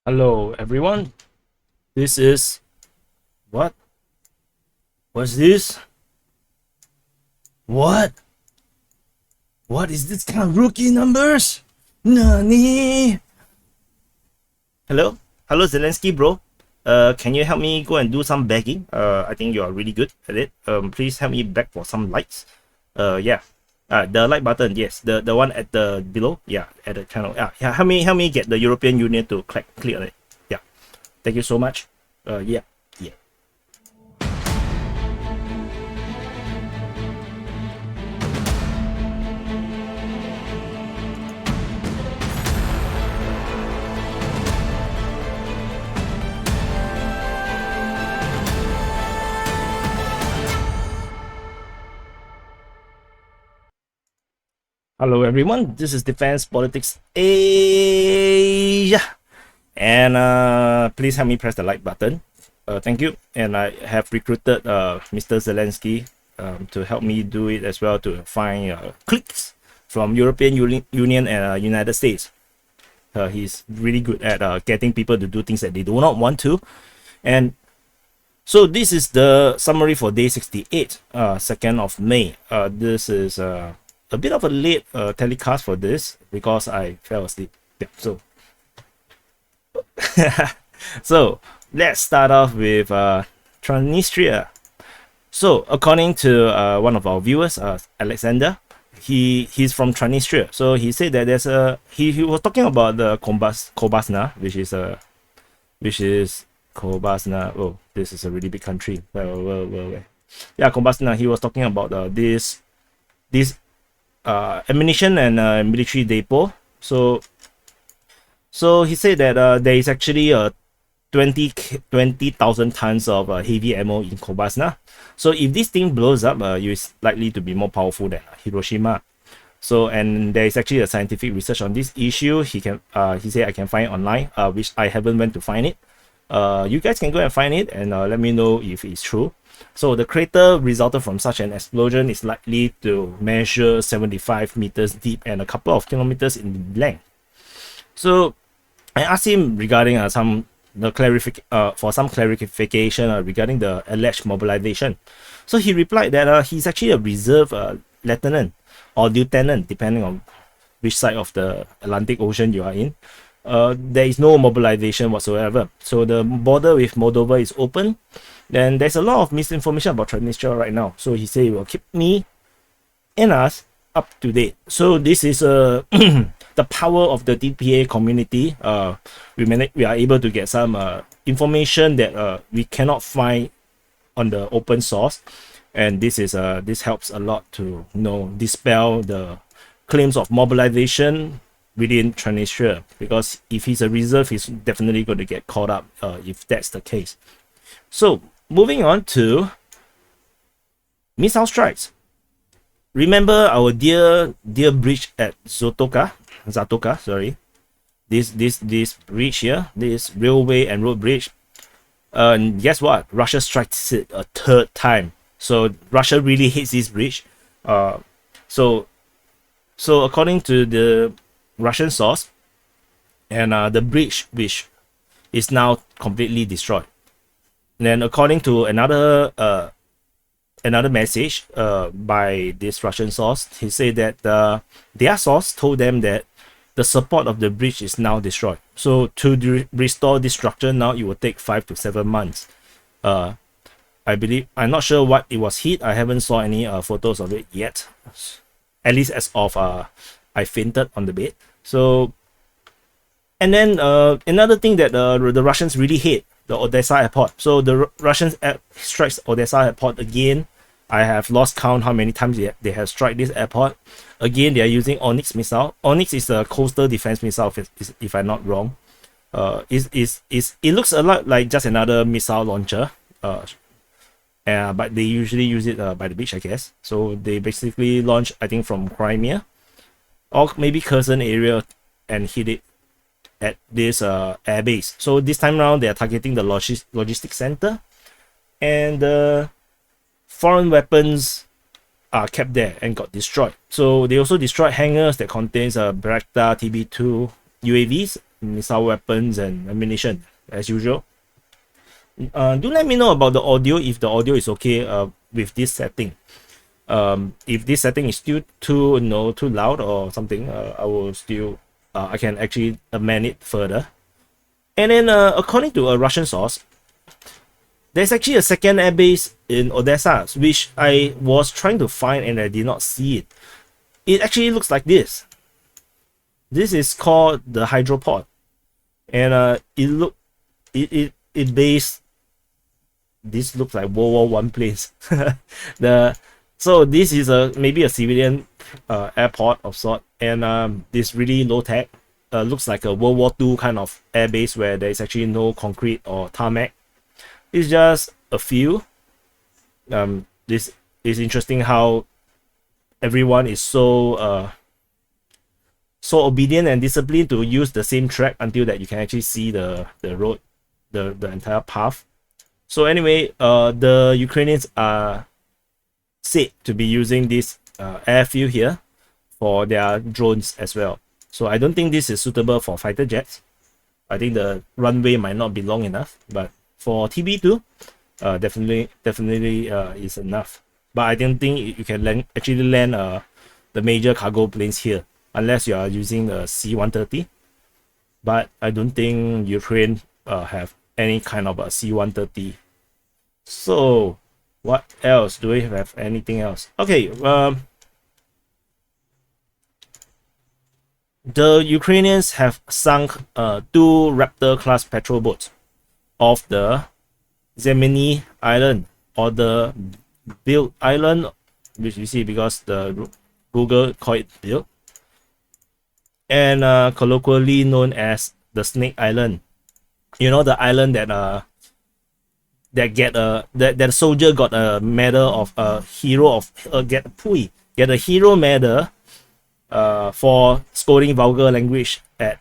Hello everyone. This is what? What's this? What? What is this kind of rookie numbers? Nani? Hello? Hello Zelensky bro. Can you help me go and do some begging? I think you are really good at it. Please help me beg for some likes. Yeah. The like button, yes. The one at the below. Yeah, at the channel. Yeah, help me get the European Union to click on it. Yeah. Thank you so much. Yeah. Hello everyone, this is Defense Politics Asia, and please help me press the like button. Thank you. And I have recruited Mr. Zelensky to help me do it as well, to find clicks from European Union and United States. He's really good at getting people to do things that they do not want to. And so this is the summary for day 68, 2nd of May. This is a bit of a late telecast for this because I fell asleep. Yeah, so let's start off with Transnistria. So according to one of our viewers, Alexander, he's from Transnistria. So he said that there's a he was talking about the Kobasna, which is Kobasna. Oh, this is a really big country. Well. Yeah, Kobasna. He was talking about this ammunition and military depot. So he said that there is actually 20,000 tons of heavy ammo in Kobasna. So if this thing blows up, it's likely to be more powerful than Hiroshima. So, and there is actually a scientific research on this issue. He said I can find it online, which I haven't went to find it. You guys can go and find it and let me know if it's true. So the crater resulted from such an explosion is likely to measure 75 meters deep and a couple of kilometers in length. So I asked him regarding for some clarification regarding the alleged mobilization. So he replied that he's actually a reserve lieutenant or lieutenant, depending on which side of the Atlantic Ocean you are in. There is no mobilization whatsoever. So the border with Moldova is open. Then there's a lot of misinformation about Transnistria right now. So he said he will keep me and us up to date. So this is the power of the DPA community. We are able to get some information that we cannot find on the open source, and this helps a lot to dispel the claims of mobilization within Transnistria, because if he's a reserve, he's definitely going to get caught up if that's the case. So moving on to missile strikes. Remember our dear bridge at Zatoka, sorry. This bridge here, this railway and road bridge. Guess what? Russia strikes it a third time. So Russia really hates this bridge. So according to the Russian source, and the bridge which is now completely destroyed. And then according to another message by this Russian source, he said that their source told them that the support of the bridge is now destroyed. So to restore this structure now, it will take 5 to 7 months. I believe, I'm not sure what it was hit. I haven't saw any photos of it yet, at least as of I fainted on the bed. So, and then another thing that the Russians really hate, the Odessa airport. So the Russians strikes Odessa airport again. I have lost count how many times they have struck this airport. Again, they are using Onyx missile. Onyx is a coastal defense missile, if I'm not wrong. It looks a lot like just another missile launcher. But they usually use it by the beach, I guess. So they basically launch, I think, from Crimea or maybe Kherson area and hit it at this air base. So this time around, they are targeting the logistics center, and foreign weapons are kept there and got destroyed. So they also destroyed hangars that contains Bayraktar TB-2 UAVs missile weapons and ammunition as usual. Do let me know about the audio, if the audio is okay with this setting. If this setting is still too loud or something, I will still I can actually amend it further. And then according to a Russian source, there's actually a second airbase in Odessa, which I was trying to find and I did not see it. It actually looks like this. This is called the Hydroport, and it base. This looks like World War One planes. So this is maybe a civilian airport of sort, and this really low tech. Looks like a World War II kind of airbase where there is actually no concrete or tarmac. It's just a few. This is interesting how everyone is so obedient and disciplined to use the same track until that you can actually see the road, the entire path. So anyway, the Ukrainians are said to be using this airfield here for their drones as well. So I don't think this is suitable for fighter jets. I think the runway might not be long enough, but for TB-2, definitely is enough. But I don't think you can actually land the major cargo planes here unless you are using the C-130. But I don't think Ukraine have any kind of a C-130. So what else? Do we have anything else? Okay, the Ukrainians have sunk 2 Raptor class patrol boats off the Zemeny Island, or the Build Island, which you see because the Google call it Build, and colloquially known as the Snake Island. You know, the island that that soldier got a medal of a hero of get a hero medal for scolding vulgar language at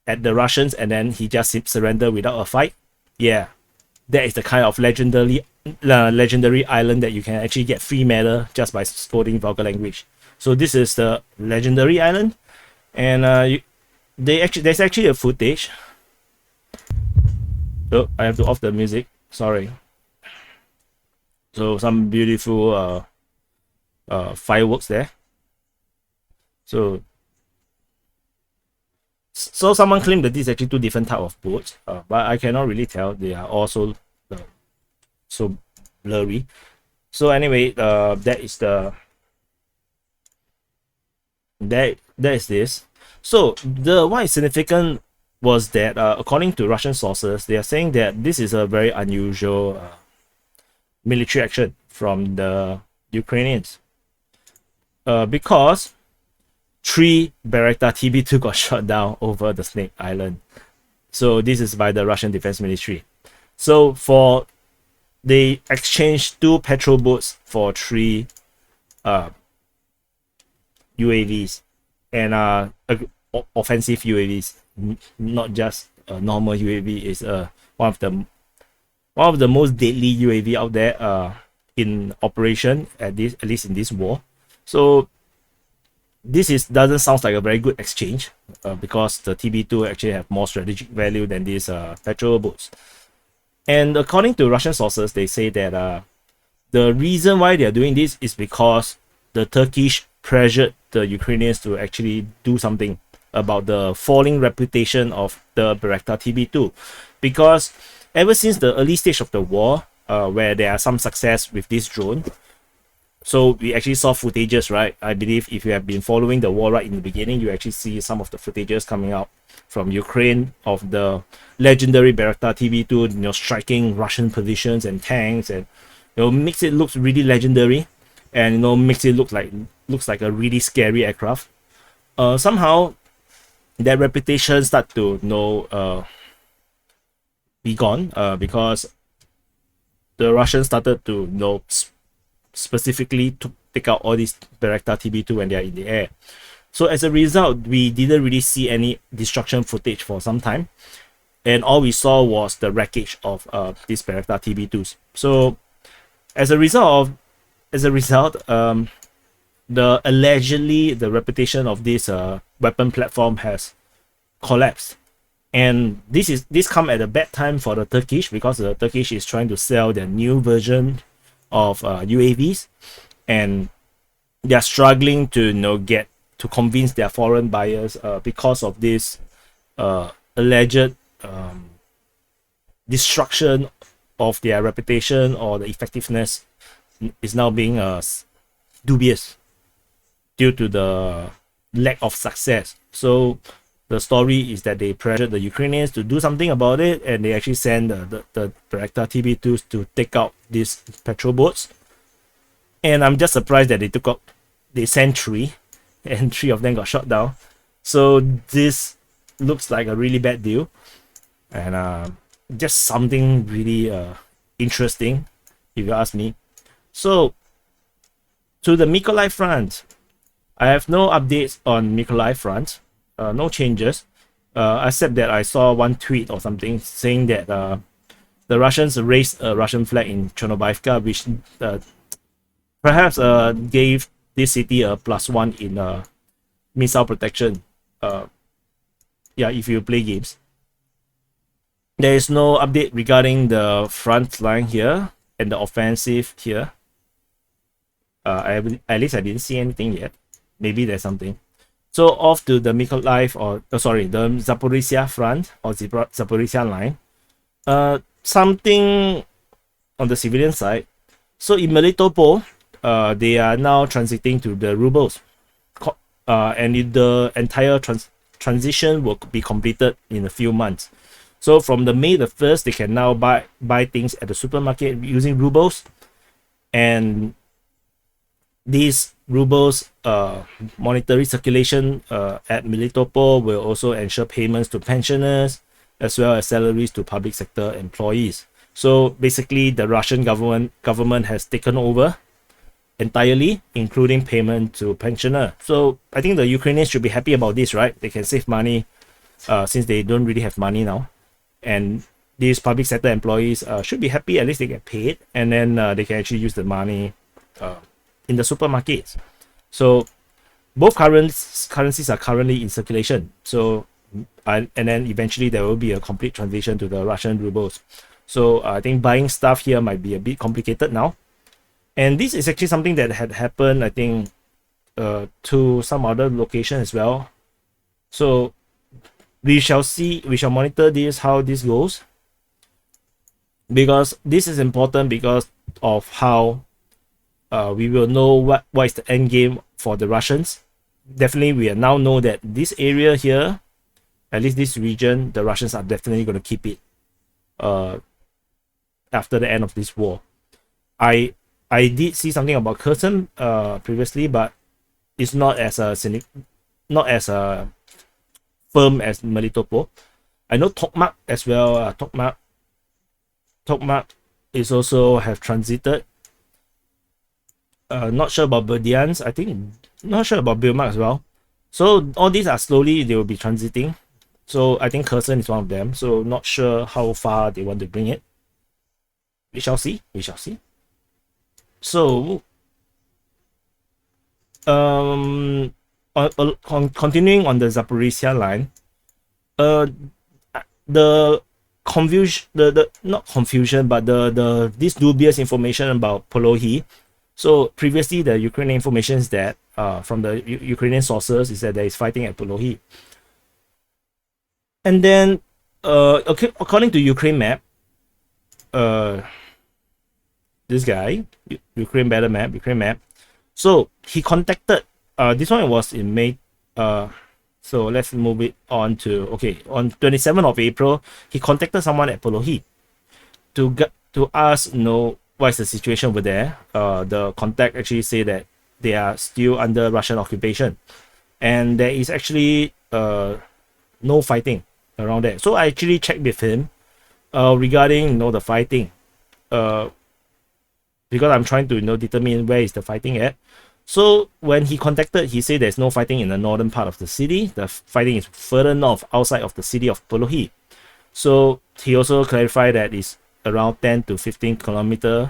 the Russians, and then he just surrendered without a fight. Yeah, that is the kind of legendary island that you can actually get free medal just by scolding vulgar language. So this is the legendary island, and there's actually a footage. Oh, I have to off the music. Sorry. So some beautiful fireworks there. So someone claimed that this is actually 2 different type of boats, but I cannot really tell. They are also so blurry. So anyway, that is this. So what is significant was that according to Russian sources, they are saying that this is a very unusual military action from the Ukrainians, because 3 Bayraktar TB-2 got shot down over the Snake Island. So this is by the Russian Defense Ministry. So they exchanged 2 patrol boats for 3 UAVs, and offensive UAVs, not just a normal UAV. Is one of the most deadly UAV out there in operation at least in this war. So this doesn't sound like a very good exchange, because the TB-2 actually have more strategic value than these patrol boats. And according to Russian sources, they say that the reason why they are doing this is because the Turkish pressured the Ukrainians to actually do something about the falling reputation of the Bayraktar TB-2, because ever since the early stage of the war, where there are some success with this drone. So we actually saw footages, right? I believe if you have been following the war right in the beginning, you actually see some of the footages coming out from Ukraine of the legendary Bayraktar TB-2, striking Russian positions and tanks, and makes it look really legendary, and makes it looks like a really scary aircraft. Somehow that reputation start to be gone, because the Russians started to specifically to take out all these Bayraktar TB-2 when they are in the air. So as a result, we didn't really see any destruction footage for some time, and all we saw was the wreckage of these Bayraktar TB-2s. So as a result, allegedly the reputation of this weapon platform has collapsed, And this come at a bad time for the Turkish, because the Turkish is trying to sell their new version of UAVs, and they are struggling to get to convince their foreign buyers because of this alleged destruction of their reputation, or the effectiveness is now being dubious due to the lack of success. So the story is that they pressured the Ukrainians to do something about it, and they actually sent the Bayraktar TB-2s to take out these patrol boats. And I'm just surprised that they sent 3, and 3 of them got shot down. So this looks like a really bad deal, and just something really interesting, if you ask me. So to the Mykolaiv Front, I have no updates on Mykolaiv Front, no changes, except that I saw one tweet or something saying that the Russians raised a Russian flag in Chernobyvka, which perhaps gave this city a +1 in missile protection. Yeah, if you play games. There is no update regarding the front line here and the offensive here. At least I didn't see anything yet. Maybe there's something. So off to the Mykolaiv, the Zaporizhzhia front, or Zaporizhzhia line. Something on the civilian side. So in Melitopol, they are now transiting to the rubles, and the entire transition will be completed in a few months. So from the May the 1st, they can now buy things at the supermarket using rubles, and these rubles monetary circulation at Melitopol will also ensure payments to pensioners as well as salaries to public sector employees. So basically, the Russian government has taken over entirely, including payment to pensioner. So I think the Ukrainians should be happy about this, right? They can save money since they don't really have money now. And these public sector employees should be happy, at least they get paid, and then they can actually use the money in the supermarkets. So both currencies are currently in circulation. So and then eventually there will be a complete transition to the Russian rubles. So I think buying stuff here might be a bit complicated now. And this is actually something that had happened, I think, to some other location as well. So we shall see, we shall monitor this, how this goes, because this is important because of how we will know what is the end game for the Russians. Definitely, we now know that this area here, at least this region, the Russians are definitely going to keep it after the end of this war. I did see something about Kherson previously, but it's not as firm as Melitopol. I know Tokmak as well. Tokmak is also have transited. Not sure about Berdyansk. I think not sure about Bilmak as well. So all these are slowly, they will be transiting. So I think Kherson is one of them. So not sure how far they want to bring it. We shall see. We shall see. So continuing on the Zaporizhzhia line, the confusion, the not confusion, but this dubious information about Polohy. So previously, the Ukrainian information is that from the Ukrainian sources is that there is fighting at Polohy. And then, according to Ukraine map, this guy, Ukraine map. So he contacted. This one was in May. So let's move it on to on 27th of April, he contacted someone at Polohy to ask what is the situation over there. The contact actually say that they are still under Russian occupation, and there is actually no fighting around there. So I actually checked with him regarding the fighting, because I'm trying to determine where is the fighting at. So when he contacted, he said there's no fighting in the northern part of the city. The fighting is further north, outside of the city of Polohy. So he also clarified that it's around 10 to 15 kilometers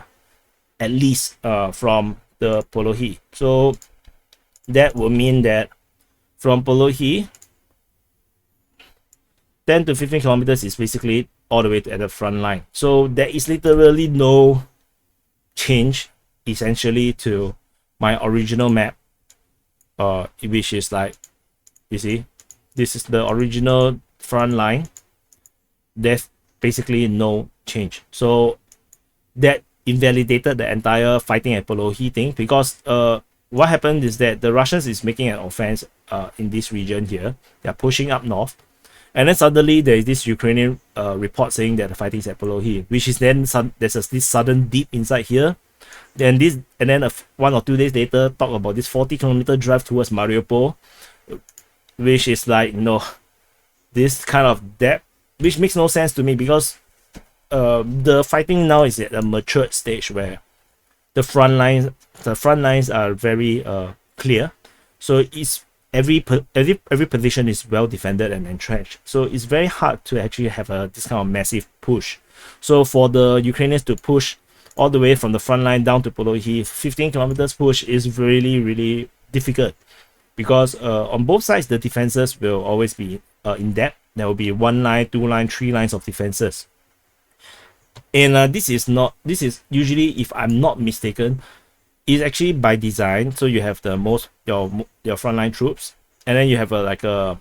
at least from the Polohy. So that will mean that from Polohy, 10 to 15 kilometers is basically all the way at the front line. So there is literally no change essentially to my original map, which is like, you see, this is the original front line. There's basically no change. So that invalidated the entire fighting at Polohy thing, because what happened is that the Russians is making an offense in this region here. They're pushing up north, and then suddenly there is this Ukrainian report saying that the fighting is at Polohy, which is then there's this sudden dip inside here. Then 1 or 2 days later talk about this 40-kilometer drive towards Mariupol, which is like, this kind of depth, which makes no sense to me, because the fighting now is at a matured stage where the front lines are very clear. So it's every position is well defended and entrenched. So it's very hard to actually have this kind of massive push. So for the Ukrainians to push all the way from the front line down to Polohy, 15 kilometers push is really, really difficult, because on both sides the defenses will always be in depth. There will be 1 line, 2 line, 3 lines of defenses. And this is usually, if I'm not mistaken, is actually by design. So you have your frontline troops, and then you have like a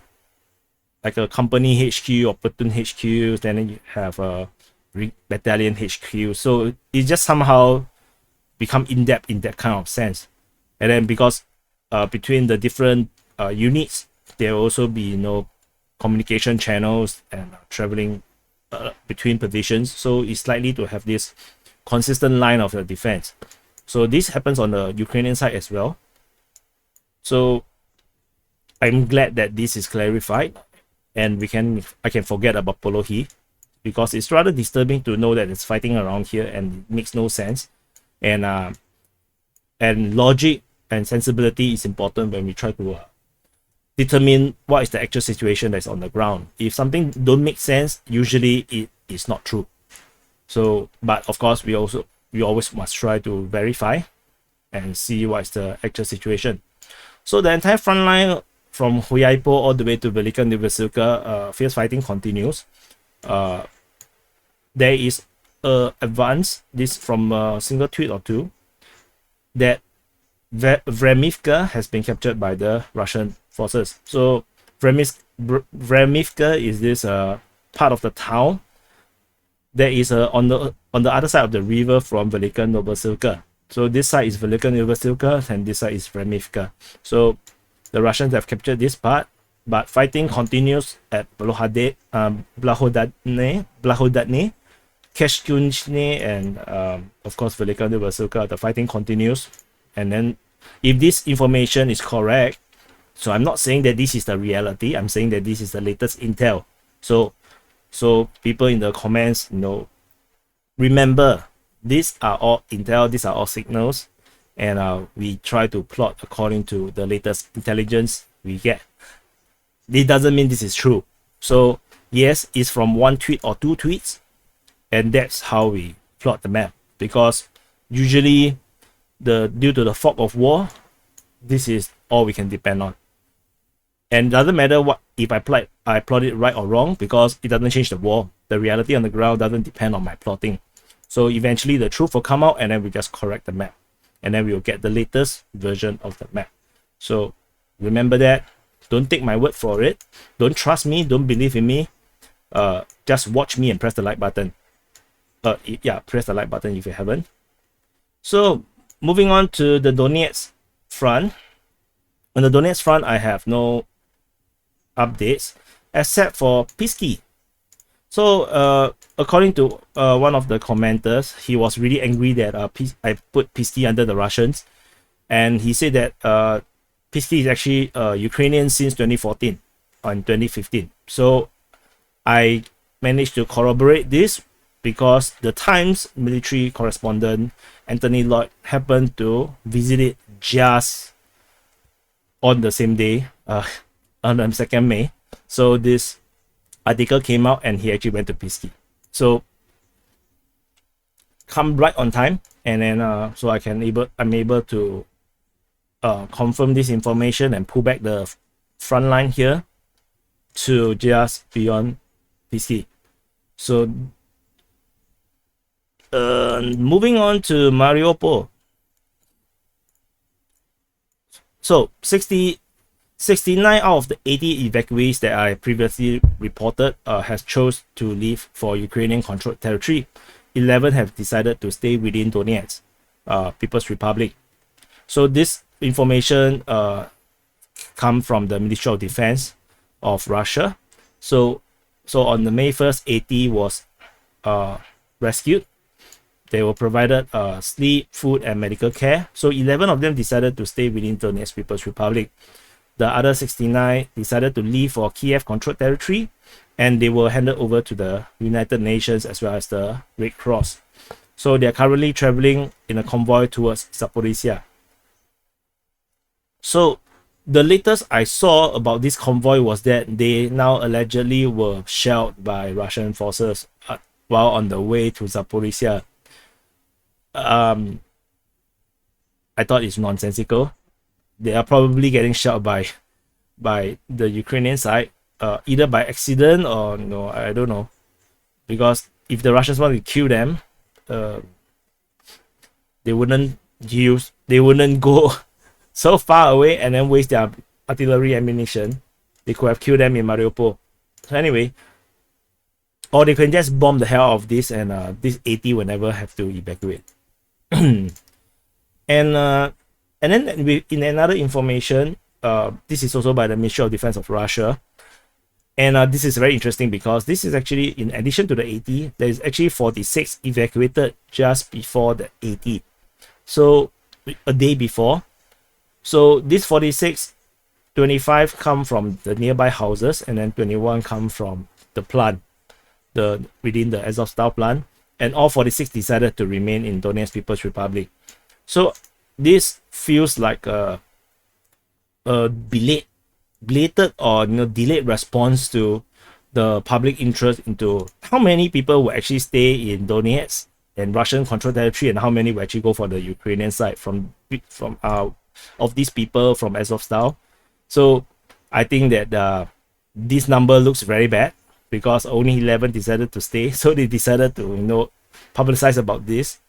company HQ or platoon HQ, and then you have a battalion HQ. So it just somehow become in-depth in that kind of sense. And then because between the different units, there will also be communication channels and traveling between positions, so it's likely to have this consistent line of the defense. So this happens on the Ukrainian side as well. So I'm glad that this is clarified, and I can forget about Polohy, because it's rather disturbing to know that it's fighting around here and it makes no sense. And logic and sensibility is important when we try to determine what is the actual situation that's on the ground. If something don't make sense, usually it is not true. So, but of course, we always must try to verify and see what is the actual situation. So the entire front line from Huaypo all the way to Velyka Novosilka, fierce fighting continues. There is a advance, this from a single tweet or two, that Vremivka has been captured by the Russian forces. So Vremivka is this part of the town that is on the other side of the river from Velyka Novosilka. So this side is Velyka Novosilka and this side is Vremivka. So the Russians have captured this part, but fighting continues at Blahodadne, Keshkunchne, and of course Velyka Novosilka. The fighting continues. And then if this information is correct, so I'm not saying that this is the reality, I'm saying that this is the latest intel. So people in the comments, remember, these are all intel, these are all signals, and we try to plot according to the latest intelligence we get. It doesn't mean this is true. So yes, it's from 1 tweet or 2 tweets, and that's how we plot the map, because usually due to the fog of war, this is all we can depend on. And it doesn't matter what if I plot it right or wrong, because it doesn't change the war. The reality on the ground doesn't depend on my plotting. So eventually the truth will come out, and then we just correct the map, and then we will get the latest version of the map. So remember that. Don't take my word for it. Don't trust me. Don't believe in me. Just watch me and press the like button. Press the like button if you haven't. So moving on to the Donetsk Front. On the Donetsk Front, I have no updates except for Pisky. So according to one of the commenters, he was really angry that I put Pisky under the Russians, and he said that Pisky is actually Ukrainian since 2014 and 2015. So I managed to corroborate this, because the Times military correspondent Anthony Lloyd happened to visit it just on the same day, on the 2nd May. So this article came out, and he actually went to Pisky. So come right on time, and then so I'm able to confirm this information and pull back the front line here to just beyond PC. So moving on to Mariupol. So 69 out of the 80 evacuees that I previously reported has chose to leave for Ukrainian controlled territory. 11 have decided to stay within Donetsk, People's Republic. So this information come from the Ministry of Defense of Russia. So on the May 1st, 80 was rescued. They were provided sleep, food, and medical care. So 11 of them decided to stay within Donetsk People's Republic. The other 69 decided to leave for Kiev-controlled territory, and they were handed over to the United Nations as well as the Red Cross. So they are currently traveling in a convoy towards Zaporizhzhia. So the latest I saw about this convoy was that they now allegedly were shelled by Russian forces while on the way to Zaporizhzhia. I thought it's nonsensical. They are probably getting shot by the Ukrainian side, either by accident or no, I don't know. Because if the Russians want to kill them, they wouldn't go so far away and then waste their artillery ammunition. They could have killed them in Mariupol. So anyway, or they can just bomb the hell of this, and this 80 will never have to evacuate. And then in another information, this is also by the Ministry of Defense of Russia, and this is very interesting because this is actually, in addition to the 80, there is actually 46 evacuated just before the 80, so a day before. So this 46, 25 come from the nearby houses, and then 21 come from the plant, within the Azovstal plant, and all 46 decided to remain in Donetsk People's Republic. So this feels like a belated or delayed response to the public interest into how many people will actually stay in Donetsk and Russian controlled territory, and how many will actually go for the Ukrainian side from of these people from Azovstal. So I think that this number looks very bad because only 11 decided to stay. So they decided to publicize about this.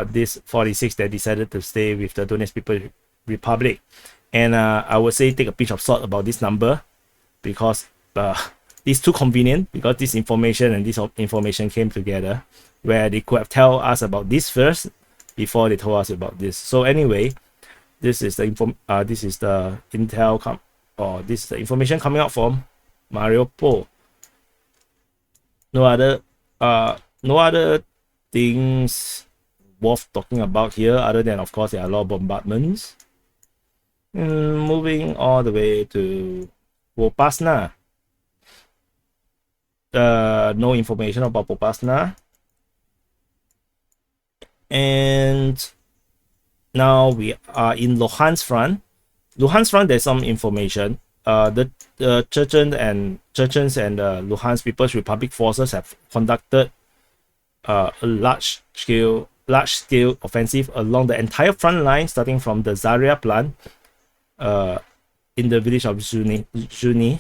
This 46 that decided to stay with the Donetsk People's Republic. And I would say take a pinch of salt about this number, because it's too convenient, because this information and this information came together where they could have told us about this first before they told us about this. So anyway, this is the information coming out from Mariupol. No other things worth talking about here, other than, of course, there are a lot of bombardments. Moving all the way to Popasna. No information about Popasna. And now we are in Luhansk Front. Luhansk Front, there's some information. The Chechen and Luhansk People's Republic forces have conducted a large-scale offensive along the entire front line, starting from the Zaria plant in the village of Zuni,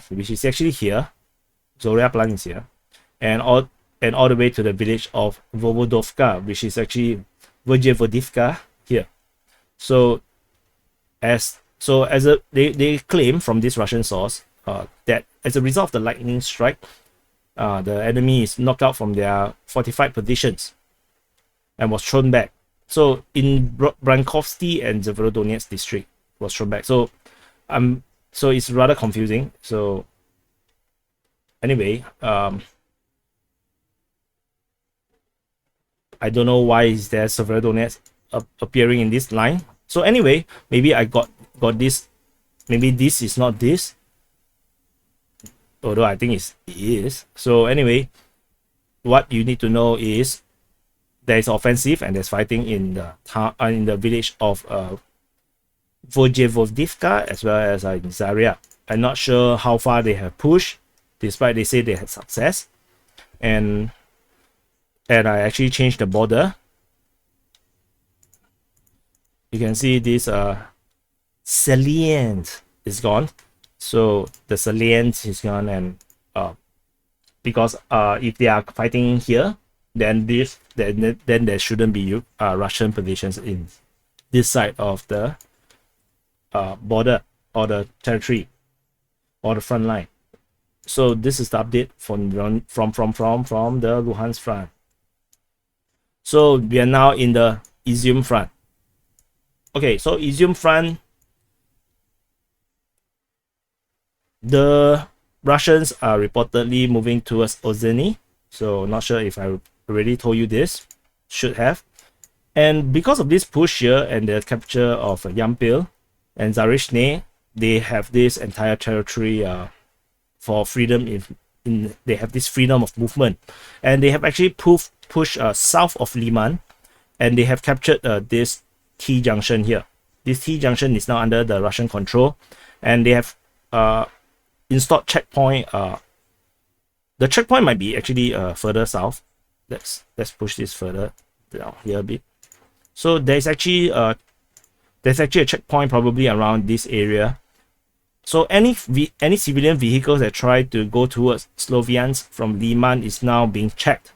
which is actually here. Zoria plant is here, and all the way to the village of Vovodovka, which is actually Vojevodivka here. So they claim from this Russian source that as a result of the lightning strike, the enemy is knocked out from their fortified positions and was thrown back. So in Brankovsky and Severodonetsk district was thrown back. So it's rather confusing. So anyway, I don't know why is there Severodonetsk appearing in this line. So anyway, maybe I got this. Maybe this is not this, although I think it is. So anyway, what you need to know is there is offensive and there's fighting in the village of Vojevodivka as well as in Zaria. I'm not sure how far they have pushed, despite they say they had success. And I actually changed the border. You can see this salient is gone. So the salient is gone, and because if they are fighting here, then there shouldn't be Russian positions in this side of the border or the territory or the front line. So this is the update from the Luhansk Front. So we are now in the Izyum Front. Okay, so Izyum Front, the Russians are reportedly moving towards Ozheny. So not sure if I already told you this. Should have. And because of this push here and the capture of Yampil and Zaporizhzhia, they have this entire territory for freedom. They have this freedom of movement, and they have actually pushed south of Liman, and they have captured this T junction here. This T junction is now under the Russian control, and they have installed checkpoint. The checkpoint might be actually further south. Let's push this further down here a bit. So there's actually a checkpoint probably around this area. So any civilian vehicles that try to go towards Sloviansk from Liman is now being checked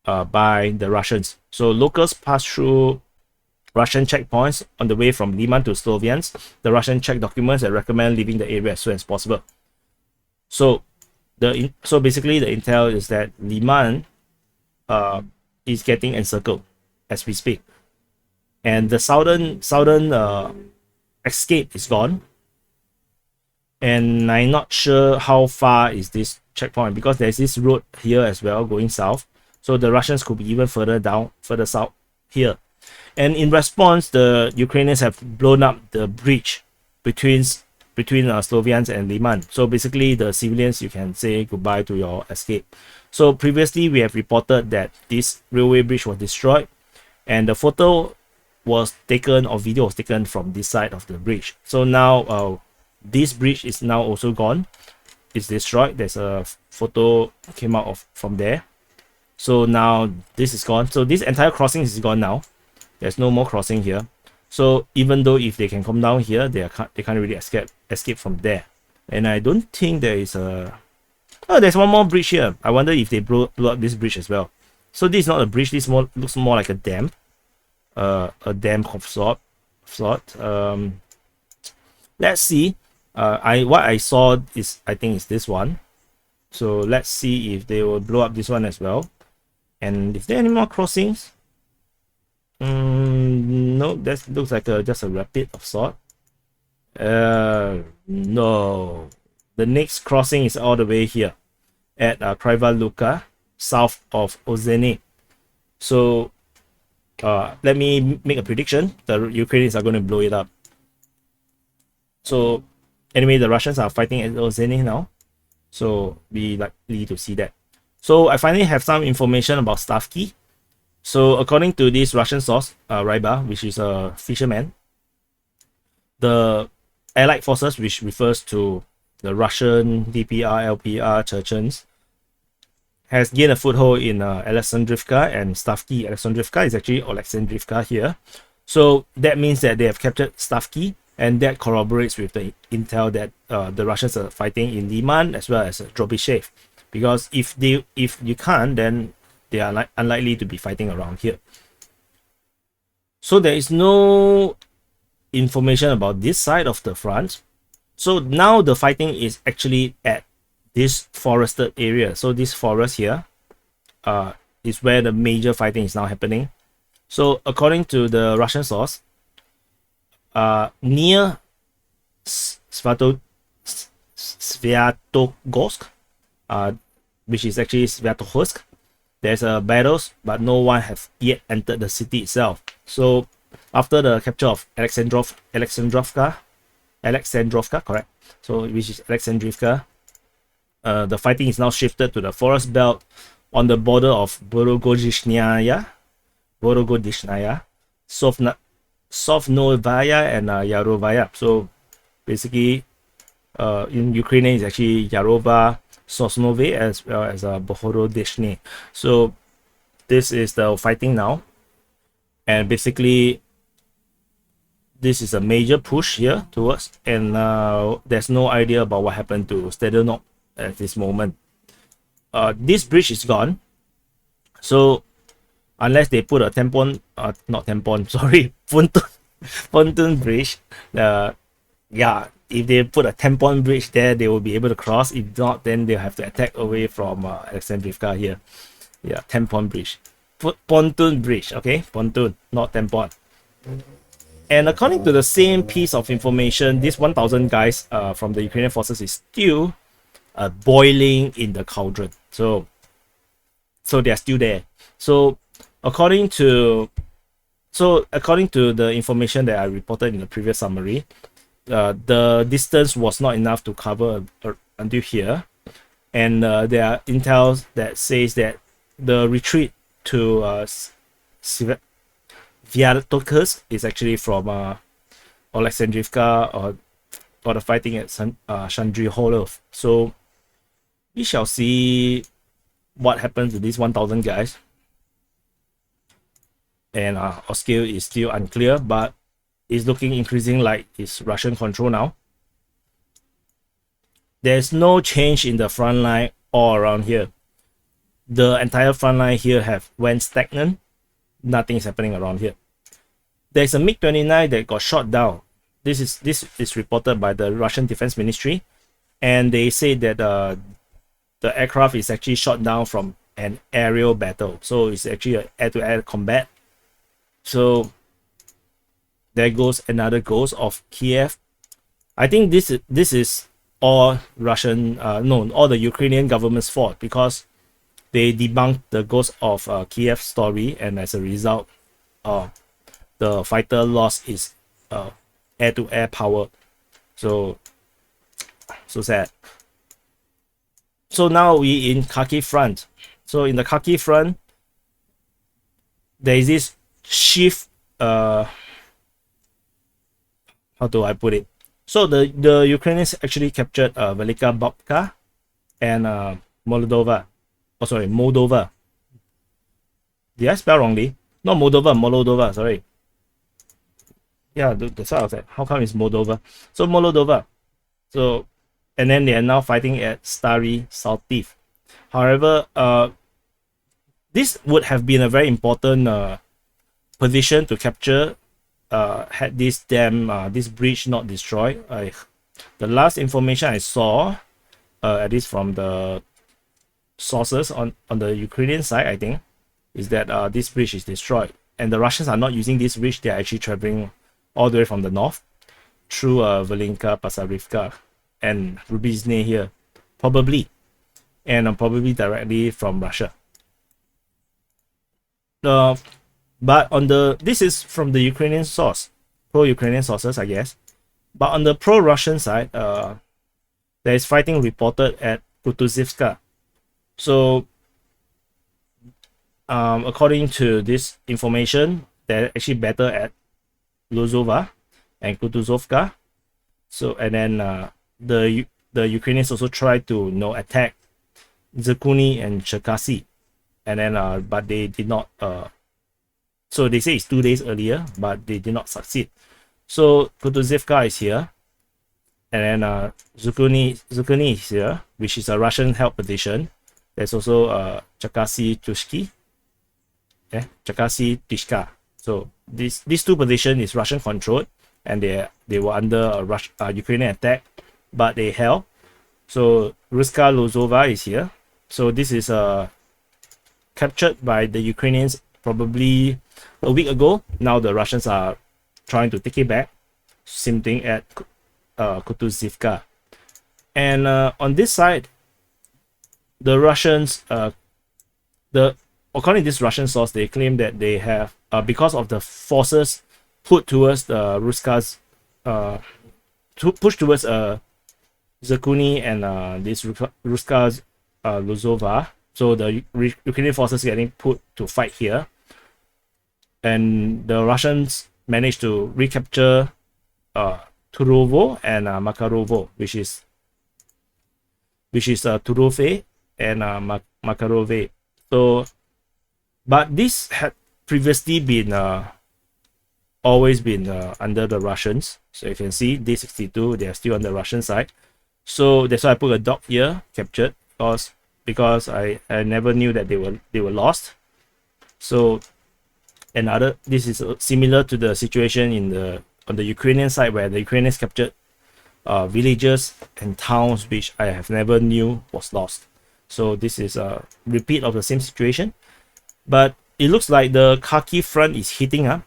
by the Russians. So locals pass through Russian checkpoints on the way from Liman to Sloviansk. The Russian check documents and recommend leaving the area as soon as possible. So basically the intel is that Liman is getting encircled as we speak, and the southern escape is gone. And I'm not sure how far is this checkpoint, because there's this road here as well going south. So the Russians could be even further south here. And in response, the Ukrainians have blown up the bridge between Sloviansk and Liman. So basically, the civilians, you can say goodbye to your escape. So previously, we have reported that this railway bridge was destroyed, and the photo was taken, or video was taken from this side of the bridge. So now this bridge is now also gone. It's destroyed. There's a photo came out from there. So now this is gone. So this entire crossing is gone now. There's no more crossing here. So even though if they can come down here, they can't really escape from there. And I don't think there is a... Oh, there's one more bridge here. I wonder if they blew up this bridge as well. So this is not a bridge. This looks more like a dam. A dam of sort. Let's see. What I saw is, I think it's this one. So let's see if they will blow up this one as well. And if there are any more crossings, no, that looks like just a rapid of sort. No, the next crossing is all the way here at Kryvyi Rih, south of Ozheny. So let me make a prediction. The Ukrainians are going to blow it up. So anyway, the Russians are fighting at Ozheny now, so we likely to see that. So I finally have some information about Stavky. So according to this Russian source, Ryba, which is a fisherman, the Allied forces, which refers to the Russian DPR, LPR, Chechens, has gained a foothold in Alexandrivka and Stavky. Alexandrivka is actually Alexandrivka here. So that means that they have captured Stavky, and that corroborates with the intel that the Russians are fighting in Liman as well as Drobyshev. Because if you can't, then they are unlikely to be fighting around here. So there is no information about this side of the front. So now the fighting is actually at this forested area. So this forest here is where the major fighting is now happening. So according to the Russian source, near Sviatogorsk, which is actually Sviatogorsk, there's a battles, but no one has yet entered the city itself. So after the capture of Alexandrovka, correct? So which is Alexandrivka, the fighting is now shifted to the forest belt on the border of Borogodishnaya, Sovnovaya, and Yarovaya. So basically, in Ukrainian, it's actually Yarova, Sosnove, as well as Bohorodishny. So this is the fighting now, and basically this is a major push here towards, and there's no idea about what happened to Stedonok at this moment. this bridge is gone. So unless they put a not tampon, sorry, pontoon bridge. Yeah, if they put a tampon bridge there, they will be able to cross. If not, then they'll have to attack away from Alexandrivka here. Yeah, tampon bridge. Pontoon bridge, okay? Pontoon, not tampon. And according to the same piece of information, this 1,000 guys from the Ukrainian forces is still boiling in the cauldron. So they're still there. So according to the information that I reported in the previous summary, the distance was not enough to cover until here, and there are intel that says that the retreat to Velyka is actually from Alexandrivka or the fighting at Shandry-Holov. So we shall see what happens to these 1,000 guys. And our scale is still unclear, but it's looking increasing like it's Russian control now. There's no change in the front line all around here. The entire front line here went stagnant. Nothing is happening around here. There's a MiG-29 that got shot down. This is reported by the Russian Defense Ministry, and they say that the aircraft is actually shot down from an aerial battle. So it's actually an air-to-air combat. So there goes another ghost of Kiev. I think this is all Russian, all the Ukrainian government's fault, because they debunked the ghost of Kiev story, and as a result, the fighter lost its air-to-air power. So sad. So now we in Kharkiv Front. So in the Kharkiv Front, there is this shift. How do I put it? So the Ukrainians actually captured Velyka Babka and Moldova. Oh, sorry, Moldova. Did I spell wrongly? Not Moldova, Moldova, sorry. Yeah, that's what I was like. How come it's Moldova? So Moldova. So, and then they are now fighting at Stary Saltiv. However, this would have been a very important position to capture had this this bridge not destroyed. The last information I saw, at least from the sources on the Ukrainian side, I think, is that this bridge is destroyed, and the Russians are not using this bridge. They are actually traveling all the way from the north through Velyka, Pasarivka, and Rubizhne here, probably, and probably directly from Russia. But on this is from the Ukrainian source, pro-Ukrainian sources, I guess. But on the pro-Russian side, there is fighting reported at Kutuzivka. So, according to this information, they're actually better at Lozova and Kutuzovka. So, and then the Ukrainians also tried to attack Zirkuni and Cherkasy, and then but they did not. So they say it's 2 days earlier, but they did not succeed. So Kutuzivka is here, and then Zirkuni is here, which is a Russian-held position. There's also Cherkasy Tushki, Cherkasy Tishka. So these two positions is Russian-controlled, and they were under a Ukrainian attack, but they held. So Ruska Lozova is here. So this is captured by the Ukrainians probably a week ago. Now the Russians are trying to take it back. Same thing at Kutuzivka. And on this side, the Russians, according to this Russian source, they claim that they have, because of the forces put towards the Ruskas, to push towards Zirkuni and this Ruska Lozova. So the Ukrainian forces getting put to fight here, and the Russians managed to recapture Turovo and Makarovo, which is Turove and Makarove. So, but this had previously been always been under the Russians. So you can see D62, they are still on the Russian side. So that's why I put a dot here, captured, because because I never knew that they were lost. So this is similar to the situation on the Ukrainian side, where the Ukrainians captured villages and towns which I have never knew was lost. So this is a repeat of the same situation, but it looks like the Kharkiv front is heating up.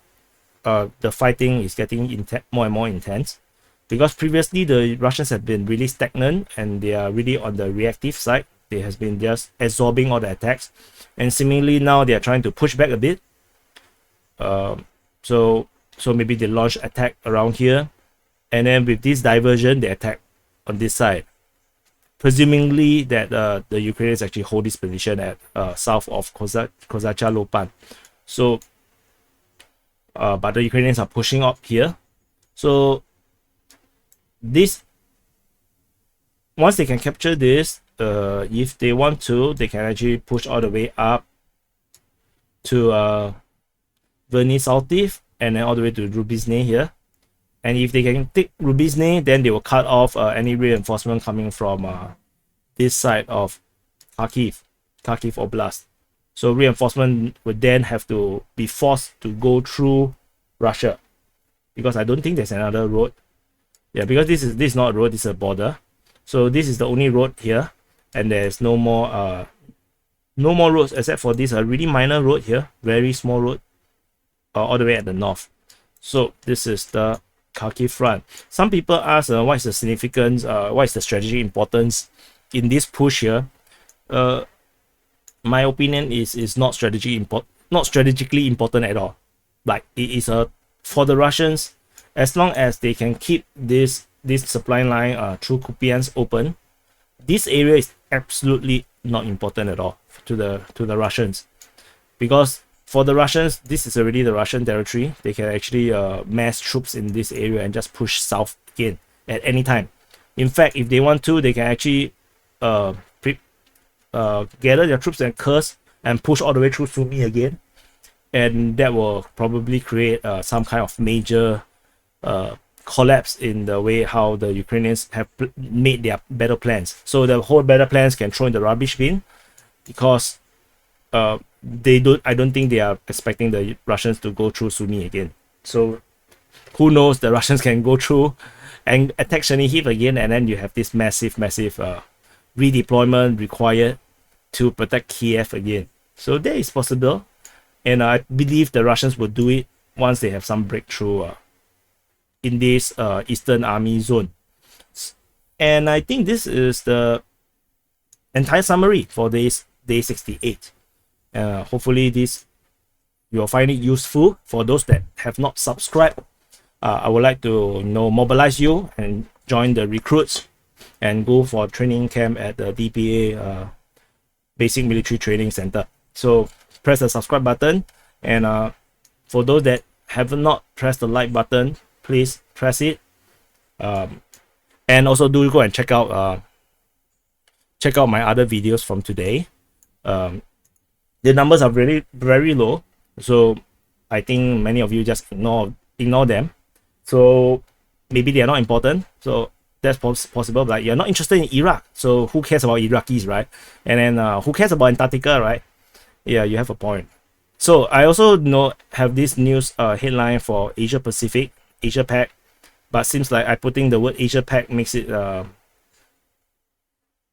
The fighting is getting more and more intense, because previously the Russians have been really stagnant and they are really on the reactive side. They has been just absorbing all the attacks, and seemingly now they are trying to push back a bit. So maybe they launch attack around here, and then with this diversion they attack on this side, presumably that the Ukrainians actually hold this position at south of Kozacha Lopan. So but the Ukrainians are pushing up here. So this, once they can capture this, if they want to, they can actually push all the way up to Verny-Saltiv and then all the way to Rubizny here. And if they can take Rubizny, then they will cut off any reinforcement coming from this side of Kharkiv Oblast. So reinforcement would then have to be forced to go through Russia, because I don't think there's another road. Yeah, because this is not a road, this is a border. So this is the only road here, and there's no more roads except for this really minor road here, very small road, all the way at the north. So this is the Kharkiv front. Some people ask what is the significance, what is the strategic importance in this push here. My opinion is not strategically important at all. Like, it is for the Russians, as long as they can keep this supply line through Kupiansk open, this area is absolutely not important at all to the Russians, because for the Russians, this is already the Russian territory. They can actually mass troops in this area and just push south again at any time. In fact, if they want to, they can actually gather their troops and Kursk and push all the way through Sumy again, and that will probably create some kind of major collapse in the way how the Ukrainians have made their battle plans. So the whole battle plans can throw in the rubbish bin, because I don't think they are expecting the Russians to go through Sumy again. So who knows, the Russians can go through and attack Chernihiv again, and then you have this massive redeployment required to protect Kiev again. So that is possible, and I believe the Russians will do it once they have some breakthrough in this Eastern Army zone. And I think this is the entire summary for this day 68. Hopefully you'll find it useful. For those that have not subscribed, I would like to mobilize you and join the recruits and go for training camp at the DPA Basic Military Training Center. So press the subscribe button, and for those that have not pressed the like button, please press it. And also do go and check out my other videos from today. The numbers are very, very low, so I think many of you just ignore them. So maybe they are not important. So that's possible. Like, you're not interested in Iraq, so who cares about Iraqis, right? And then who cares about Antarctica, right? Yeah, you have a point. So I also have this news headline for Asia Pacific, Asia Pac, but seems like I putting the word Asia Pac makes it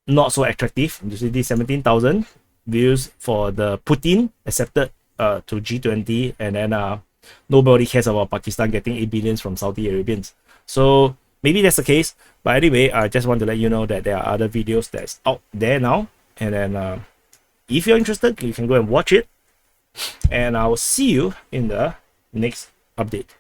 not so attractive. You see this 17,000 views for the Putin accepted to G20, and then nobody cares about Pakistan getting 8 billion from Saudi Arabians. So maybe that's the case, but anyway, I just want to let you know that there are other videos that's out there now, and then if you're interested, you can go and watch it, and I'll see you in the next update.